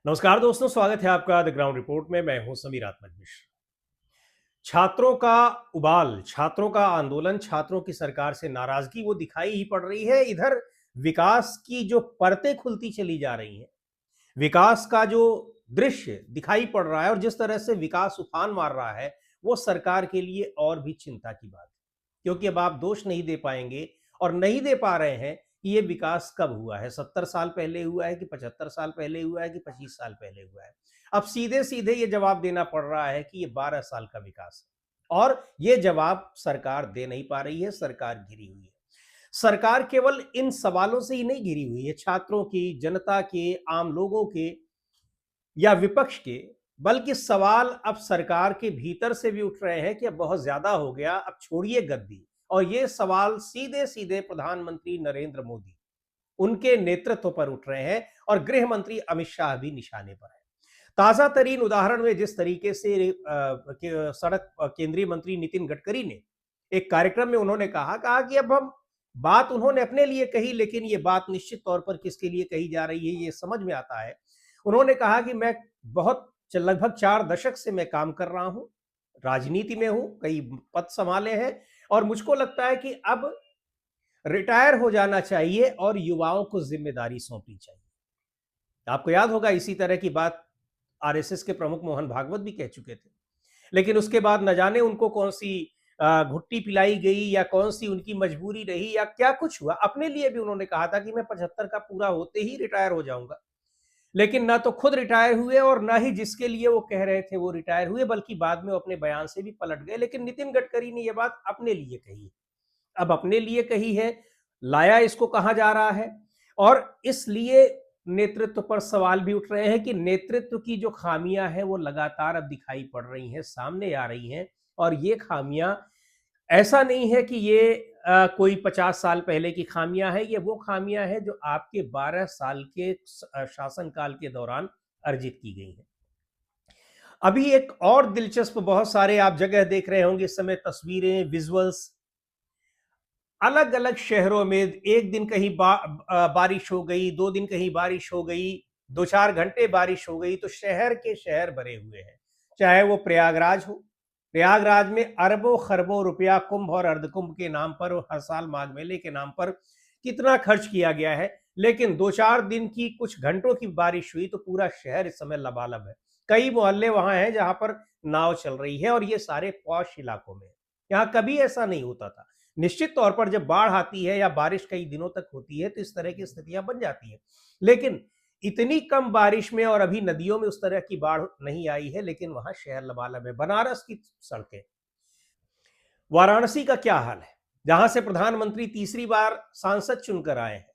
नमस्कार दोस्तों, स्वागत है आपका द ग्राउंड रिपोर्ट में। मैं हूं समीर आत्मज मिश्र। छात्रों का उबाल, छात्रों का आंदोलन, छात्रों की सरकार से नाराजगी वो दिखाई ही पड़ रही है। इधर विकास की जो परतें खुलती चली जा रही हैं, विकास का जो दृश्य दिखाई पड़ रहा है और जिस तरह से विकास उफान मार रहा है, वो सरकार के लिए और भी चिंता की बात है। क्योंकि अब आप दोष नहीं दे पाएंगे और नहीं दे पा रहे हैं कि ये विकास कब हुआ है, 70 साल पहले हुआ है कि 75 साल पहले हुआ है कि 25 साल पहले हुआ है। अब सीधे सीधे ये जवाब देना पड़ रहा है कि ये 12 साल का विकास है और ये जवाब सरकार दे नहीं पा रही है। सरकार घिरी हुई है। सरकार केवल इन सवालों से ही नहीं घिरी हुई है, छात्रों की, जनता के, आम लोगों के या विपक्ष के, बल्कि सवाल अब सरकार के भीतर से भी उठ रहे हैं कि अब बहुत ज्यादा हो गया, अब छोड़िए गद्दी। और ये सवाल सीधे सीधे प्रधानमंत्री नरेंद्र मोदी, उनके नेतृत्व पर उठ रहे हैं और गृह मंत्री अमित शाह भी निशाने पर है। ताजा तरीन उदाहरण में जिस तरीके से सड़क केंद्रीय मंत्री नितिन गडकरी ने एक कार्यक्रम में उन्होंने कहा कि अब हम, बात उन्होंने अपने लिए कही, लेकिन ये बात निश्चित तौर पर किसके लिए कही जा रही है ये समझ में आता है। उन्होंने कहा कि मैं लगभग 4 दशक से मैं काम कर रहा हूं, राजनीति में हूं, कई पद संभाले हैं और मुझको लगता है कि अब रिटायर हो जाना चाहिए और युवाओं को जिम्मेदारी सौंपनी चाहिए। आपको याद होगा इसी तरह की बात आरएसएस के प्रमुख मोहन भागवत भी कह चुके थे। लेकिन उसके बाद न जाने उनको कौन सी घुट्टी पिलाई गई या कौन सी उनकी मजबूरी रही या क्या कुछ हुआ। अपने लिए भी उन्होंने कहा था कि मैं 75 का पूरा होते ही रिटायर हो जाऊंगा, लेकिन ना तो खुद रिटायर हुए और ना ही जिसके लिए वो कह रहे थे वो रिटायर हुए, बल्कि बाद में वो अपने बयान से भी पलट गए। लेकिन नितिन गडकरी ने ये बात अपने लिए कही। अब अपने लिए कही है, लाया इसको कहा जा रहा है और इसलिए नेतृत्व पर सवाल भी उठ रहे हैं कि नेतृत्व की जो खामियां हैं वो लगातार अब दिखाई पड़ रही हैं, सामने आ रही हैं। और ये खामियां, ऐसा नहीं है कि ये कोई 50 साल पहले की खामियां हैं, ये वो खामियां हैं जो आपके 12 साल के शासनकाल के दौरान अर्जित की गई हैं। अभी एक और दिलचस्प, बहुत सारे आप जगह देख रहे होंगे इस समय, तस्वीरें, विजुअल्स, अलग अलग शहरों में एक दिन कहीं बारिश हो गई, 2 दिन कहीं बारिश हो गई, 2-4 घंटे बारिश हो गई तो शहर के शहर भरे हुए हैं। चाहे वो प्रयागराज हो, प्रयागराज में अरबों खरबों रुपया कुंभ और अर्धकुंभ के नाम पर और हर साल माघ मेले के नाम पर कितना खर्च किया गया है, लेकिन 2-4 दिन की, कुछ घंटों की बारिश हुई तो पूरा शहर इस समय लबालब है। कई मोहल्ले वहां हैं जहां पर नाव चल रही है और ये सारे पॉश इलाकों में। यहाँ कभी ऐसा नहीं होता था। निश्चित तौर पर जब बाढ़ आती है या बारिश कई दिनों तक होती है तो इस तरह की स्थितियां बन जाती हैं, लेकिन इतनी कम बारिश में और अभी नदियों में उस तरह की बाढ़ नहीं आई है, लेकिन वहां शहर लबालब है। बनारस की सड़कें, वाराणसी का क्या हाल है, जहां से प्रधानमंत्री तीसरी बार सांसद चुनकर आए हैं।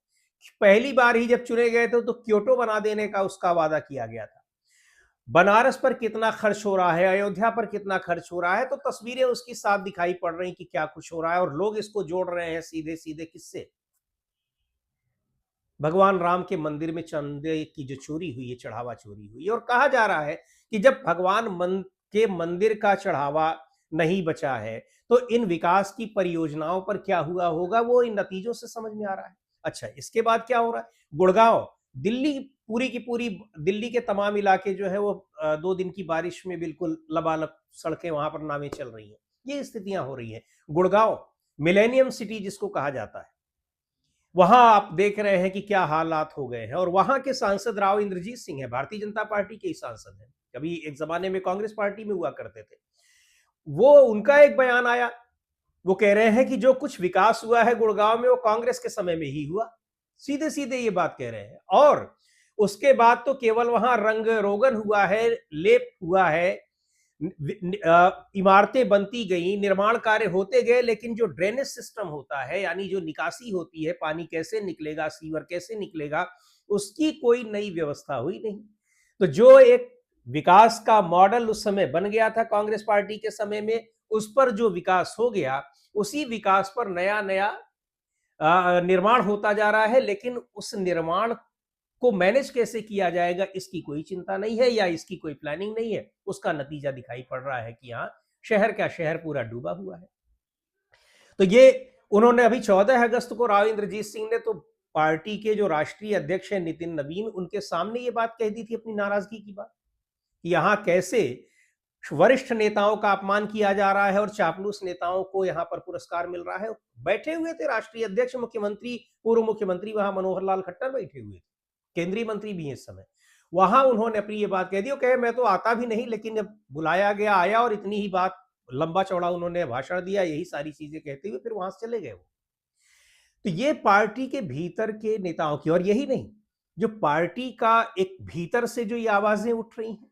पहली बार ही जब चुने गए थे तो क्योटो बना देने का उसका वादा किया गया था। बनारस पर कितना खर्च हो रहा है, अयोध्या पर कितना खर्च हो रहा है, तो तस्वीरें उसकी साफ दिखाई पड़ रही कि क्या कुछ हो रहा है और लोग इसको जोड़ रहे हैं सीधे सीधे किससे? भगवान राम के मंदिर में चंदे की जो चोरी हुई है, चढ़ावा चोरी हुई, और कहा जा रहा है कि जब के मंदिर का चढ़ावा नहीं बचा है तो इन विकास की परियोजनाओं पर क्या हुआ होगा, वो इन नतीजों से समझ में आ रहा है। अच्छा, इसके बाद क्या हो रहा है? गुड़गांव, दिल्ली, पूरी की पूरी दिल्ली के तमाम इलाके जो है वो 2 दिन की बारिश में बिल्कुल लबालब, सड़कें वहां पर नावें चल रही हैं। ये स्थितियां हो रही हैं। गुड़गांव, मिलेनियम सिटी जिसको कहा जाता है, वहां आप देख रहे हैं कि क्या हालात हो गए हैं। और वहां के सांसद राव इंद्रजीत सिंह है, भारतीय जनता पार्टी के ही सांसद हैं, कभी एक जमाने में कांग्रेस पार्टी में हुआ करते थे। वो, उनका एक बयान आया, वो कह रहे हैं कि जो कुछ विकास हुआ है गुड़गांव में वो कांग्रेस के समय में ही हुआ। सीधे सीधे ये बात कह रहे हैं। और उसके बाद तो केवल वहां रंग रोगन हुआ है, लेप हुआ है, इमारतें बनती गई, निर्माण कार्य होते गए, लेकिन जो ड्रेनेज सिस्टम होता है, यानी जो निकासी होती है, पानी कैसे निकलेगा, सीवर कैसे निकलेगा, उसकी कोई नई व्यवस्था हुई नहीं। तो जो एक विकास का मॉडल उस समय बन गया था कांग्रेस पार्टी के समय में, उस पर जो विकास हो गया, उसी विकास पर नया नया निर्माण होता जा रहा है, लेकिन उस निर्माण को मैनेज कैसे किया जाएगा इसकी कोई चिंता नहीं है या इसकी कोई प्लानिंग नहीं है। उसका नतीजा दिखाई पड़ रहा है कि यहाँ शहर का शहर पूरा डूबा हुआ है। तो ये उन्होंने अभी 14 अगस्त को राव इंद्रजीत सिंह ने तो पार्टी के जो राष्ट्रीय अध्यक्ष हैं नितिन नवीन, उनके सामने ये बात कह दी थी अपनी नाराजगी की बात, कि यहां कैसे वरिष्ठ नेताओं का अपमान किया जा रहा है और चापलूस नेताओं को यहां पर पुरस्कार मिल रहा है। बैठे हुए थे राष्ट्रीय अध्यक्ष, मुख्यमंत्री, पूर्व मुख्यमंत्री वहां मनोहर लाल खट्टर बैठे हुए थे, केंद्रीय मंत्री भी हैं इस समय। वहां उन्होंने अपनी ये बात कह दी और कहे मैं तो आता भी नहीं, लेकिन जब बुलाया गया आया और इतनी ही बात, लंबा चौड़ा उन्होंने भाषण दिया, यही सारी चीजें कहते हुए फिर वहां से चले गए वो। तो ये पार्टी के भीतर के नेताओं की, और यही नहीं, जो पार्टी का एक भीतर से जो ये आवाजें उठ रही हैं,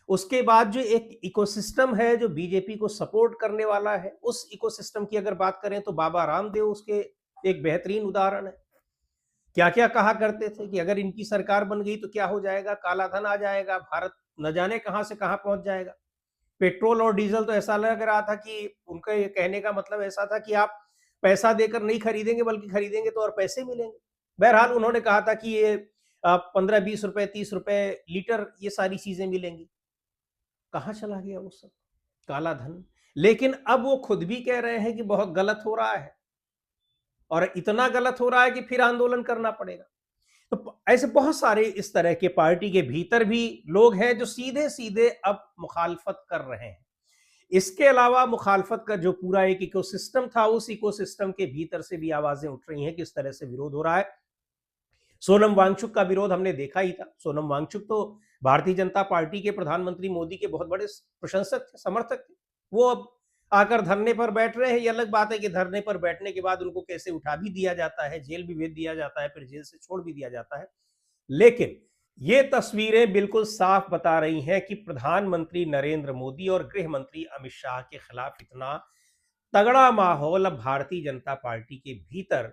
उसके बाद जो एक इकोसिस्टम है जो बीजेपी को सपोर्ट करने वाला है, उस इकोसिस्टम की अगर बात करें तो बाबा रामदेव उसके एक बेहतरीन उदाहरण है। क्या क्या कहा करते थे कि अगर इनकी सरकार बन गई तो क्या हो जाएगा, काला धन आ जाएगा, भारत न जाने कहां से कहां पहुंच जाएगा। पेट्रोल और डीजल तो ऐसा लग रहा था कि उनका ये कहने का मतलब ऐसा था कि आप पैसा देकर नहीं खरीदेंगे, बल्कि खरीदेंगे तो और पैसे मिलेंगे। बहरहाल उन्होंने कहा था कि ये 15-20 रुपए 30 रुपए लीटर ये सारी चीजें मिलेंगी। कहां चला गया वो सब काला धन? लेकिन अब वो खुद भी कह रहे हैं कि बहुत गलत हो रहा है, और इतना गलत हो रहा है कि फिर आंदोलन करना पड़ेगा। तो ऐसे बहुत सारे इस तरह के पार्टी के भीतर भी लोग हैं जो सीधे सीधे अब मुखालफत कर रहे हैं। इसके अलावा मुखालफत का जो पूरा एक इकोसिस्टम था, उस इकोसिस्टम के भीतर से भी आवाजें उठ रही हैं कि इस तरह से विरोध हो रहा है। सोनम वांगचुक का विरोध हमने देखा ही था। सोनम वांगचुक तो भारतीय जनता पार्टी के प्रधानमंत्री मोदी के बहुत बड़े प्रशंसक थे, समर्थक थे। वो अब आकर धरने पर बैठ रहे हैं। ये अलग बात है कि धरने पर बैठने के बाद उनको कैसे उठा भी दिया जाता है, जेल भी भेज दिया जाता है, फिर जेल से छोड़ भी दिया जाता है। लेकिन ये तस्वीरें बिल्कुल साफ बता रही हैं कि प्रधानमंत्री नरेंद्र मोदी और गृह मंत्री अमित शाह के खिलाफ इतना तगड़ा माहौल अब भारतीय जनता पार्टी के भीतर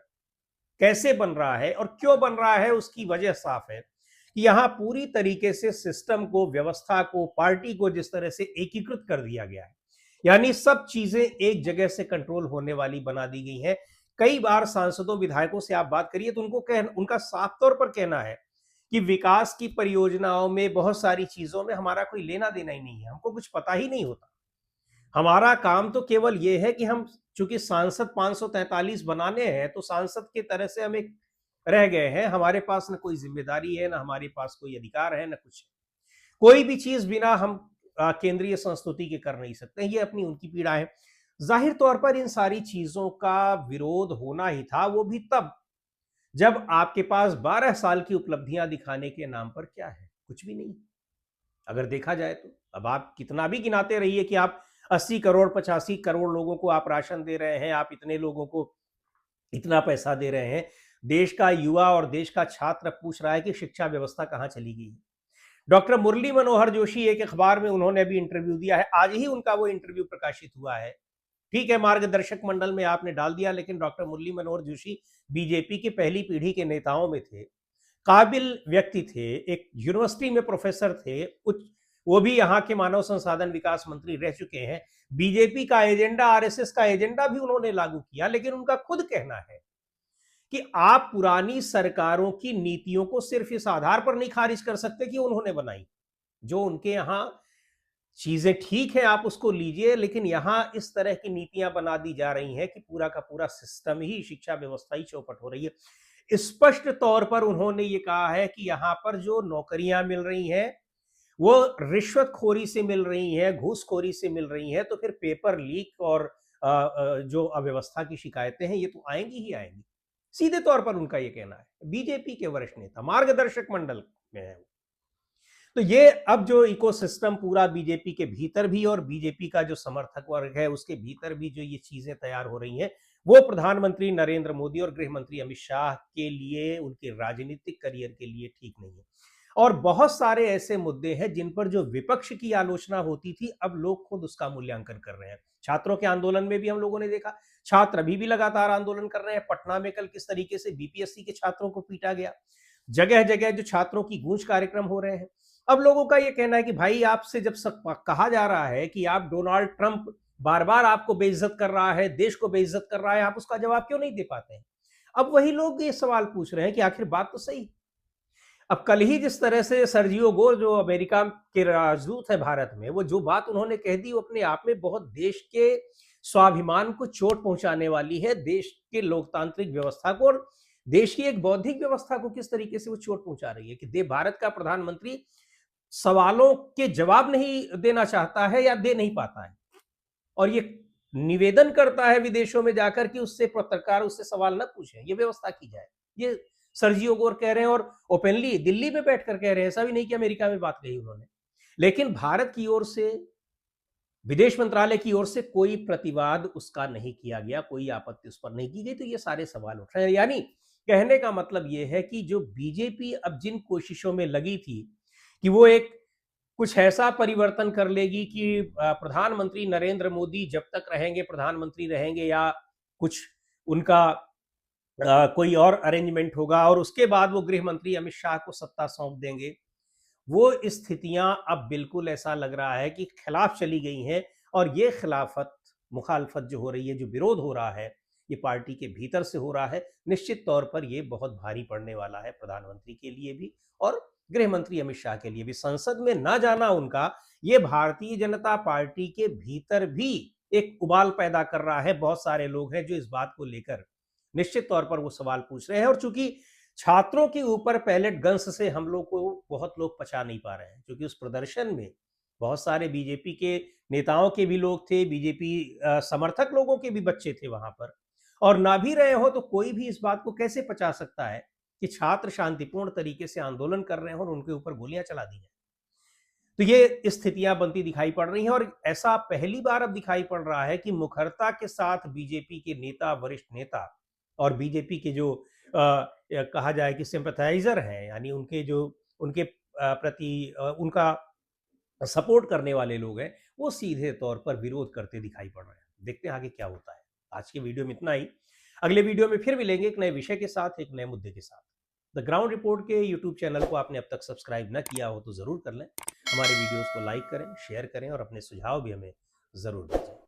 कैसे बन रहा है, और क्यों बन रहा है उसकी वजह साफ है कि यहां पूरी तरीके से सिस्टम को, व्यवस्था को, पार्टी को जिस तरह से एकीकृत कर दिया गया है, यानी सब चीजें एक जगह से कंट्रोल होने वाली बना दी गई हैं। कई बार सांसदों, विधायकों से आप बात करिए तो उनका साफ तौर पर कहना है कि विकास की परियोजनाओं में, बहुत सारी चीजों में हमारा कोई लेना देना ही नहीं है, हमको कुछ पता ही नहीं होता। हमारा काम तो केवल ये है कि हम, चूंकि सांसद 543 बनाने हैं, तो सांसद की तरह से हम एक रह गए हैं। हमारे पास न कोई जिम्मेदारी है, न हमारे पास कोई अधिकार है, न कुछ। कोई भी चीज बिना हम केंद्रीय संस्तुति के कर नहीं सकते। ये अपनी उनकी पीड़ा है। जाहिर तौर पर इन सारी चीजों का विरोध होना ही था, वो भी तब जब आपके पास 12 साल की उपलब्धियां दिखाने के नाम पर क्या है, कुछ भी नहीं। अगर देखा जाए तो अब आप कितना भी गिनाते रहिए कि आप 80 करोड़ 85 करोड़ लोगों को आप राशन दे रहे हैं, आप इतने लोगों को इतना पैसा दे रहे हैं, देश का युवा और देश का छात्र पूछ रहा है कि शिक्षा व्यवस्था कहां चली गई। डॉक्टर मुरली मनोहर जोशी एक अखबार में उन्होंने अभी इंटरव्यू दिया है, आज ही उनका वो इंटरव्यू प्रकाशित हुआ है। ठीक है, मार्गदर्शक मंडल में आपने डाल दिया, लेकिन डॉक्टर मुरली मनोहर जोशी बीजेपी की पहली पीढ़ी के नेताओं में थे, काबिल व्यक्ति थे, एक यूनिवर्सिटी में प्रोफेसर थे, उच्च, वो भी यहाँ के मानव संसाधन विकास मंत्री रह चुके हैं। बीजेपी का एजेंडा, आरएसएस का एजेंडा भी उन्होंने लागू किया। लेकिन उनका खुद कहना है कि आप पुरानी सरकारों की नीतियों को सिर्फ इस आधार पर नहीं खारिज कर सकते कि उन्होंने बनाई। जो उनके यहां चीजें ठीक है आप उसको लीजिए, लेकिन यहां इस तरह की नीतियां बना दी जा रही हैं कि पूरा का पूरा सिस्टम ही, शिक्षा व्यवस्था ही चौपट हो रही है। स्पष्ट तौर पर उन्होंने ये कहा है कि यहां पर जो नौकरियां मिल रही हैं वो रिश्वतखोरी से मिल रही हैं, घूसखोरी से मिल रही हैं, तो फिर पेपर लीक और जो अव्यवस्था की शिकायतें हैं ये तो आएंगी ही आएंगी। सीधे तौर पर उनका ये कहना है। बीजेपी के वरिष्ठ नेता, मार्गदर्शक मंडल में है। तो ये अब जो इकोसिस्टम पूरा बीजेपी के भीतर भी और बीजेपी का जो समर्थक वर्ग है उसके भीतर भी जो ये चीजें तैयार हो रही हैं, वो प्रधानमंत्री नरेंद्र मोदी और गृह मंत्री अमित शाह के लिए, उनके राजनीतिक करियर के लिए ठीक नहीं है। और बहुत सारे ऐसे मुद्दे हैं जिन पर जो विपक्ष की आलोचना होती थी, अब लोग खुद उसका मूल्यांकन कर रहे हैं। छात्रों के आंदोलन में भी हम लोगों ने देखा, छात्र अभी भी लगातार आंदोलन कर रहे हैं। पटना में कल किस तरीके से बीपीएससी के छात्रों को पीटा गया, जगह जगह जो छात्रों की गूंज कार्यक्रम हो रहे हैं। अब लोगों का यह कहना है कि भाई, आपसे जब कहा जा रहा है कि आप, डोनाल्ड ट्रंप बार बार आपको बेइज्जत कर रहा है, देश को बेइज्जत कर रहा है, आप उसका जवाब क्यों नहीं दे पाते हैं? अब वही लोग ये सवाल पूछ रहे हैं कि आखिर बात तो सही। अब कल ही जिस तरह से सर्जियो गोर, जो अमेरिका के राजदूत है भारत में, वो जो बात उन्होंने कह दी वो अपने आप में बहुत देश के स्वाभिमान को चोट पहुंचाने वाली है, देश के लोकतांत्रिक व्यवस्था को और देश की एक बौद्धिक व्यवस्था को किस तरीके से वो चोट पहुंचा रही है कि भारत का प्रधानमंत्री सवालों के जवाब नहीं देना चाहता है या दे नहीं पाता है, और ये निवेदन करता है विदेशों में जाकर कि उससे पत्रकार उससे सवाल न पूछें, ये व्यवस्था की जाए। ये सर्जियो गोर कह रहे हैं और ओपनली दिल्ली में बैठकर कह रहे हैं, ऐसा भी नहीं कि अमेरिका में बात कही उन्होंने। लेकिन भारत की ओर से, विदेश मंत्रालय की ओर से कोई प्रतिवाद उसका नहीं किया गया, कोई आपत्ति उस पर नहीं की गई, तो ये सारे सवाल उठ रहे हैं। यानी कहने का मतलब ये है कि जो बीजेपी अब जिन कोशिशों में लगी थी कि वो एक कुछ ऐसा परिवर्तन कर लेगी कि प्रधानमंत्री नरेंद्र मोदी जब तक रहेंगे प्रधानमंत्री रहेंगे, या कुछ उनका कोई और अरेंजमेंट होगा और उसके बाद वो गृह मंत्री अमित शाह को सत्ता सौंप देंगे, वो स्थितियां अब बिल्कुल ऐसा लग रहा है कि खिलाफ चली गई हैं। और ये खिलाफत, मुखालफत जो हो रही है, जो विरोध हो रहा है, ये पार्टी के भीतर से हो रहा है। निश्चित तौर पर ये बहुत भारी पड़ने वाला है प्रधानमंत्री के लिए भी और गृह मंत्री अमित शाह के लिए भी। संसद में ना जाना उनका, ये भारतीय जनता पार्टी के भीतर भी एक उबाल पैदा कर रहा है। बहुत सारे लोग हैं जो इस बात को लेकर निश्चित तौर पर वो सवाल पूछ रहे हैं, और चूंकि छात्रों के ऊपर पैलेट गन्स से हम लोग को बहुत लोग पचा नहीं पा रहे हैं, क्योंकि उस प्रदर्शन में बहुत सारे बीजेपी के नेताओं के भी लोग थे, बीजेपी समर्थक लोगों के भी बच्चे थे वहां पर, और ना भी रहे हो तो कोई भी इस बात को कैसे पचा सकता है कि छात्र शांतिपूर्ण तरीके से आंदोलन कर रहे हैं और उनके ऊपर गोलियां चला दी हैं। तो ये स्थितियां बनती दिखाई पड़ रही हैं, और ऐसा पहली बार अब दिखाई पड़ रहा है कि मुखरता के साथ बीजेपी के नेता, वरिष्ठ नेता और बीजेपी के जो कहा जाए कि सिंपैथाइजर हैं, यानी उनके जो उनके प्रति उनका सपोर्ट करने वाले लोग हैं, वो सीधे तौर पर विरोध करते दिखाई पड़ रहे हैं। देखते हैं आगे क्या होता है। आज के वीडियो में इतना ही। अगले वीडियो में फिर मिलेंगे एक नए विषय के साथ, एक नए मुद्दे के साथ। द ग्राउंड रिपोर्ट के यूट्यूब चैनल को आपने अब तक सब्सक्राइब न किया हो तो जरूर कर लें। हमारे वीडियोस को लाइक करें, शेयर करें और अपने सुझाव भी हमें जरूर भेजें।